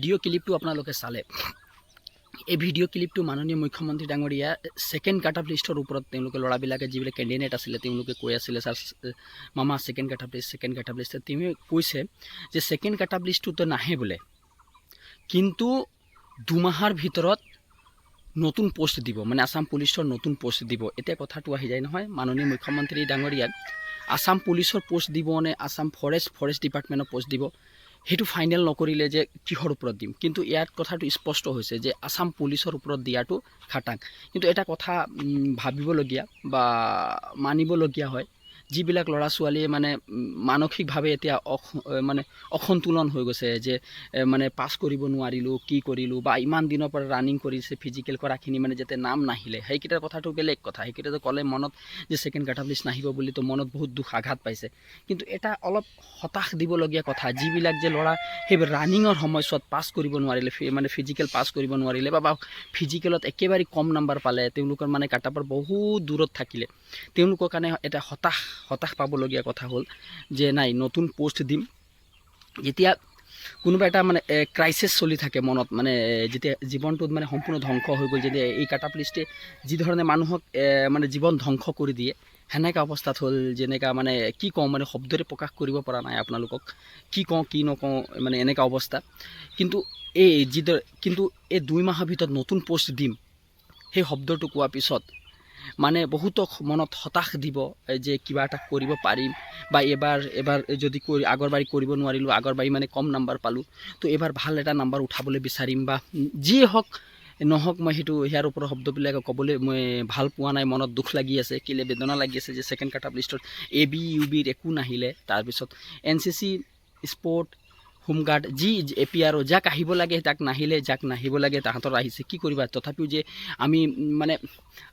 Video' ক্লিপটো আপোনালোকে চালে এই ভিডিঅ' ক্লিপটো মাননীয় মুখ্যমন্ত্ৰী ডাঙৰীয়া ছেকেণ্ড কাট অফ লিষ্টৰ ওপৰত তেওঁলোকে ল'ৰাবিলাকে যিবিলাক কেণ্ডিডেট আছিলে তেওঁলোকে কৈ আছিলে ছাৰ মামা ছেকেণ্ড কাট অফ লিষ্ট তেওঁ কৈছে যে ছেকেণ্ড কাট অফ লিষ্টটোতো নাহে বোলে, কিন্তু 2 মাহৰ ভিতৰত নতুন পোষ্ট দিব, মানে আসাম পুলিচৰ নতুন পোষ্ট দিব। এতিয়া কথাটো আহি যায় নহয়, মাননীয় মুখ্যমন্ত্ৰী ডাঙৰীয়াক আসাম পুলিচৰ পোষ্ট দিব নে আসাম ফৰেষ্ট ডিপাৰ্টমেণ্টৰ পোষ্ট দিব সেইটো ফাইনেল নকৰিলে যে কিহৰ ওপৰত দিম, কিন্তু ইয়াত কথাটো স্পষ্ট হৈছে যে আসাম পুলিচৰ ওপৰত দিয়াটো খাটাং। কিন্তু এটা কথা ভাবিবলগীয়া বা মানিবলগীয়া হয়, যিবিলাক ল'ৰা ছোৱালীয়ে মানে মানসিকভাৱে এতিয়া মানে অসন্তুলন হৈ গৈছে যে মানে পাছ কৰিব নোৱাৰিলোঁ, কি কৰিলোঁ, বা ইমান দিনৰ পৰা ৰানিং কৰিছে ফিজিকেল কৰাখিনি মানে যাতে নাম নাহিলে, সেইকেইটাৰ কথাটো বেলেগ কথা। সেইকেইটাতো ক'লে মনত যে ছেকেণ্ড কাট অফ লিষ্ট নাহিব বুলি তো মনত বহুত দুখ আঘাত পাইছে। কিন্তু এটা অলপ হতাশ দিবলগীয়া কথা, যিবিলাক যে ল'ৰা সেই ৰানিঙৰ সময়ছোৱাত পাছ কৰিব নোৱাৰিলে, মানে ফিজিকেল পাছ কৰিব নোৱাৰিলে বা ফিজিকেলত একেবাৰে কম নাম্বাৰ পালে, তেওঁলোকৰ মানে কাট অফৰ বহুত দূৰত থাকিলে, তেওঁলোকৰ কাৰণে এটা হতাশ পাবলগীয়া কথা হ'ল যে নাই নতুন পোষ্ট দিম। যেতিয়া কোনোবা এটা মানে ক্ৰাইচিছ চলি থাকে মনত, মানে যেতিয়া জীৱনটোত মানে সম্পূৰ্ণ ধ্বংস হৈ গ'ল, যেতিয়া এই কাট অফ লিষ্টে যিধৰণে মানুহক মানে জীৱন ধ্বংস কৰি দিয়ে, সেনেকা অৱস্থাত হ'ল যেনেকা মানে কি কওঁ, মানে শব্দৰে প্ৰকাশ কৰিব পৰা নাই আপোনালোকক, কি কওঁ কি নকওঁ, মানে এনেকা অৱস্থা। কিন্তু এই 2 মাহৰ ভিতৰত নতুন পোষ্ট দিম সেই শব্দটো কোৱাৰ পিছত মানে বহুতক মনত হতাশ দিব যে কিবা এটা কৰিব পাৰিম, বা এবাৰ যদি আগৰবাৰী কৰিব নোৱাৰিলোঁ, আগৰবাৰী মানে কম নাম্বাৰ পালোঁ, তো এবাৰ ভাল এটা নাম্বাৰ উঠাবলৈ বিচাৰিম, বা যিয়ে হওক নহওক মই সেইটো ইয়াৰ ওপৰত শব্দবিলাক ক'বলৈ মই ভাল পোৱা নাই, মনত দুখ লাগি আছে, কেলে বেদনা লাগি আছে যে ছেকেণ্ড কাট অফ লিষ্টত AB UBৰ একো নাহিলে। তাৰপিছত NCC স্পৰ্ট হোমগাৰ্ড যি APR যাক আহিব লাগে তাক নাহিলে, যাক নাহিব লাগে তাহাঁতৰ আহিছে, কি কৰিবা। তথাপিও যে আমি মানে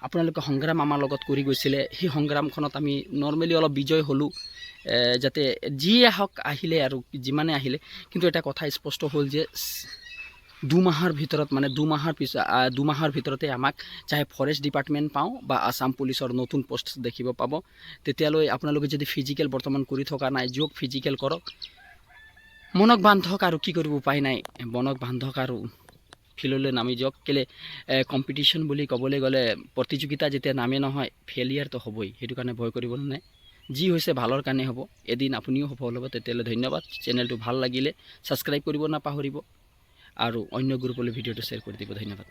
আপোনালোকে সংগ্ৰাম আমাৰ লগত কৰি গৈছিলে, সেই সংগ্ৰামখনত আমি নৰ্মেলি অলপ বিজয় হ'লোঁ, যাতে যিয়ে হওক আহিলে আৰু যিমানে আহিলে। কিন্তু এটা কথা স্পষ্ট হ'ল যে 2 মাহৰ ভিতৰত, মানে 2 মাহৰ ভিতৰতে আমাক চাহে ফৰেষ্ট ডিপাৰ্টমেণ্ট পাওঁ বা আসাম পুলিচৰ নতুন পোষ্ট দেখিব পাব। তেতিয়ালৈ আপোনালোকে যদি ফিজিকেল বৰ্তমান কৰি থকা নাই, যোগ ফিজিকেল কৰক, মনক বান্ধক, আৰু কি কৰিব উপায় নাই, মনক বান্ধক আৰু ফিল্ডলৈ নামি যাওক। কেলে কম্পিটিশ্যন বুলি ক'বলৈ গ'লে প্ৰতিযোগিতা যেতিয়া নামে নহয় ফেইলিয়াৰটো হ'বই, সেইটো কাৰণে ভয় কৰিবলৈ নাই, যি হৈছে ভালৰ কাৰণে হ'ব, এদিন আপুনিও সফল হ'ব। তেতিয়ালৈ ধন্যবাদ। চেনেলটো ভাল লাগিলে ছাবস্ক্ৰাইব কৰিব নাপাহৰিব, আৰু অন্য গ্ৰুপলৈ ভিডিঅ'টো শ্বেয়াৰ কৰি দিব। ধন্যবাদ।